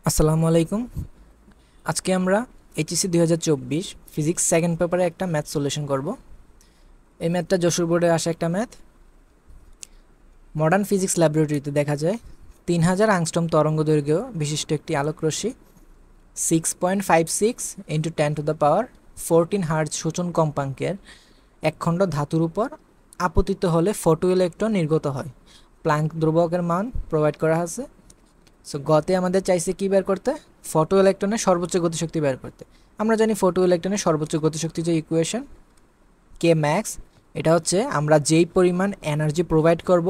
আসসালামু আলাইকুম। আজকে আমরা এইচএসসি 2024 ফিজিক্স সেকেন্ড পেপারে একটা ম্যাথ সলিউশন করব। এই ম্যাথটা যশোর বোর্ডে আসা একটা ম্যাথ। মডার্ন ফিজিক্স ল্যাবরেটরিতে দেখা যায় 3000 আংস্ট্রম তরঙ্গ দৈর্ঘ্য বিশিষ্ট একটি আলোকরশ্মি 6.56 ইন্টু 10⁻14 হার্জ সূচন কম্পাঙ্কের একখণ্ড ধাতুর উপর আপতিত হলে ফটো ইলেকট্রন নির্গত হয়। প্লাঙ্ক ধ্রুবকের মান প্রোভাইড করা আছে। সো গতে আমাদের চাইছে কি বের করতে, ফটো ইলেকট্রনের সর্বোচ্চ গতিশক্তি বের করতে। আমরা জানি ফটো ইলেকট্রনের সর্বোচ্চ গতিশক্তি যে ইকুয়েশন কে ম্যাক্স, এটা হচ্ছে আমরা যেই পরিমাণ এনার্জি প্রোভাইড করব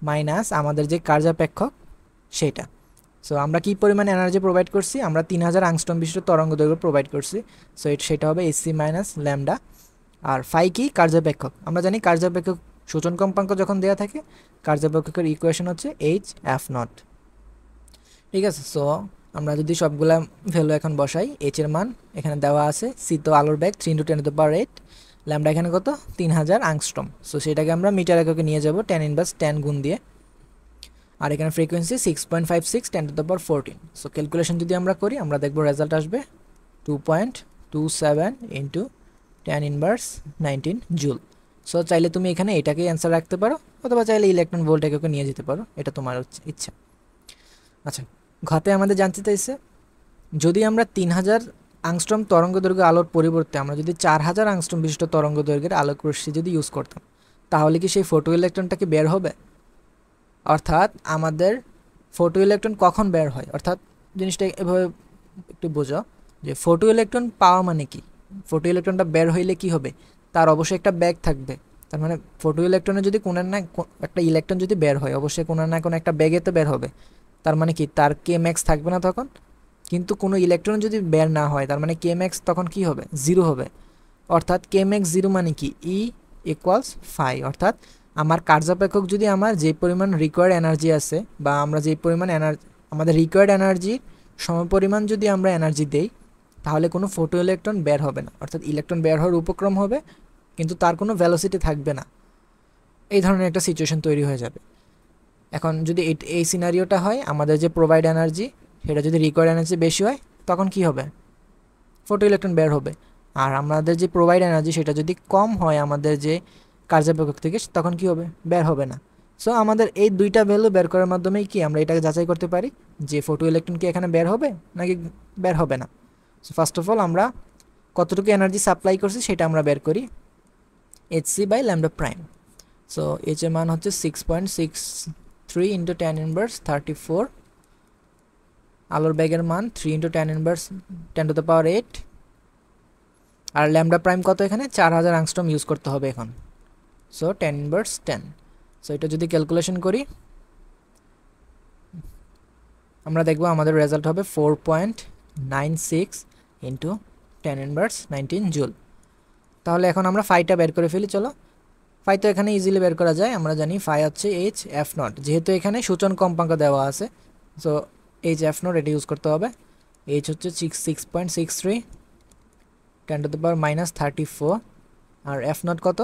মাইনাস আমাদের যে কার্যাপেক্ষক সেটা। সো আমরা কি পরিমাণ এনার্জি প্রোভাইড করছি, আমরা 3000 আংস্ট্রম বিশিষ্ট তরঙ্গ দৈর্ঘ্য প্রোভাইড করছি। সো সেটা হবে এসি মাইনাস ল্যামডা। আর ফাই কি, কার্যাপেক্ষক। আমরা জানি কার্যাপেক্ষক সূচন কম্পাঙ্ক যখন দেওয়া থাকে কার্যাপেক্ষকের ইকুয়েশন হচ্ছে এইচ এফ নট। ঠিক আছে। সো আমরা যদি সবগুলা ভ্যালু এখন বসাই, এইচ এর মান এখানে দেওয়া আছে, সি তো আলোর ব্যাগ 3 × 10⁻8, ল্যামডা এখানে কত 3000 আংস্ট্রম। সো সেটাকে আমরা মিটার এককে নিয়ে যাব tan−10 গুণ দিয়ে। আর এখানে ফ্রিকোয়েন্সি 6.56 10⁻14। সো ক্যালকুলেশন যদি আমরা করি আমরা দেখব রেজাল্ট আসবে 2.27 ইন্টু tan−19 জুল। সো চাইলে তুমি এখানে এটাকে অ্যান্সার রাখতে পারো, অথবা চাইলে ইলেকট্রন ভোল্ট এককে নিয়ে যেতে পারো, এটা তোমার ইচ্ছা। আচ্ছা, ঘতে আমাদের জানতে চাইছে যদি আমরা 3000 আংস্ট্রম তরঙ্গ দৈর্ঘ্য আলোর পরিবর্তে আমরা যদি 4000 আংস্ট্রম বিশিষ্ট তরঙ্গ দৈর্ঘ্যের আলোকরশ্মি যদি ইউজ করতাম, তাহলে কি সেই ফটো ইলেকট্রনটাকে বের হবে? অর্থাৎ আমাদের ফটো ইলেকট্রন কখন বের হয়, অর্থাৎ জিনিসটা এভাবে একটু বোঝো যে ফটো ইলেকট্রন পাওয়া মানে কি। ফটো ইলেকট্রনটা বের হইলে কি হবে, তার অবশ্যই একটা ব্যাগ থাকবে। তার মানে ফটো ইলেকট্রনে যদি কোনো না একটা ইলেকট্রন যদি বের হয়, অবশ্যই কোনো না কোনো একটা ব্যাগে তো বের হবে। তার মানে কি, তার কে ম্যাক্স থাকবে না তখন। কিন্তু কোনো ইলেকট্রন যদি বের না হয়, তার মানে কে ম্যাক্স তখন কি হবে, জিরো হবে। অর্থাৎ কে ম্যাক্স জিরো মানে কি, ই ইকুয়ালস ফাই। অর্থাৎ আমার কার্যাপেক্ষক যদি আমার যে পরিমাণ রিকোয়ার্ড এনার্জি আছে, বা আমরা যে পরিমাণ আমাদের রিকোয়ার্ড এনার্জি সমপরিমাণ যদি আমরা এনার্জি দেই, তাহলে কোনো ফটো ইলেকট্রন বের হবে না। অর্থাৎ ইলেকট্রন বের হওয়ার উপক্রম হবে, কিন্তু তার কোনো ভ্যালোসিটি থাকবে না। এই ধরনের একটা সিচুয়েশন তৈরি হয়ে যাবে। এখন যদি এই সিনারিওটা হয়, আমাদের যে প্রোভাইড এনার্জি সেটা যদি রিকোয়ার্ড এনার্জি বেশি হয়, তখন কি হবে, ফটো ইলেকট্রন বের হবে। আর আমাদের যে প্রোভাইড এনার্জি সেটা যদি কম হয় আমাদের যে কার্যাপেক্ষক থেকে, তখন কি হবে, বের হবে না। সো আমাদের এই দুইটা ভ্যালু বের করার মাধ্যমেই কি আমরা এটাকে যাচাই করতে পারি যে ফটো ইলেকট্রন কি এখানে বের হবে নাকি বের হবে না। সো ফার্স্ট অফ অল আমরা কতটুকু এনার্জি সাপ্লাই করছি সেটা আমরা বের করি, hc by lambda prime. So h এর মান হচ্ছে 6.63 ইন্টু tan−34। আলোর ব্যাগের মান 3 × 10⁻8। আর ল্যামডা প্রাইম কত, এখানে 4000 আংস্ট্রম ইউজ করতে হবে এখন। So tan−10। সো এটা যদি ক্যালকুলেশন করি আমরা দেখব আমাদের রেজাল্ট হবে 4.96 ইন্টু tan−19 জুল। তাহলে এখন আমরা ফাইটা বের করে ফেলি। চলো, ফাই তো এখানে ইজিলি বের করা যায়। আমরা জানি ফাই হচ্ছে এইচ এফ নট, যেহেতু এখানে সূচন কম্পাঙ্ক দেওয়া আছে। সো এইচ এফ নট এটা ইউজ করতে হবে। এইচ হচ্ছে 6.63 10⁻−34। আর এফ নট কত,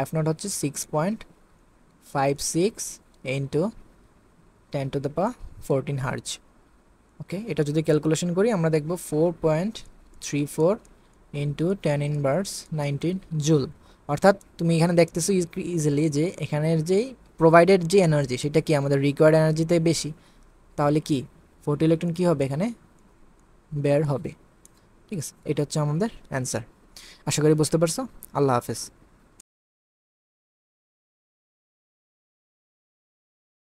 এফ নট হচ্ছে 6.56 ইন্টু 10⁻14 হার্জ। ওকে, এটা যদি ক্যালকুলেশন করি আমরা দেখব 4.34 ইন্টু tan−19 জুল। অর্থাৎ তুমি এখানে দেখতেছো ইজিলি যে এখানের যে প্রোভাইডেড যে এনার্জি সেটা কি আমাদের রিকোয়ার্ড এনার্জিতে বেশি। তাহলে কি ফটো ইলেকট্রন কী হবে, এখানে বের হবে। ঠিক আছে, এটা হচ্ছে আমাদের অ্যান্সার। আশা করি বুঝতে পারছো। আল্লাহ হাফেজ।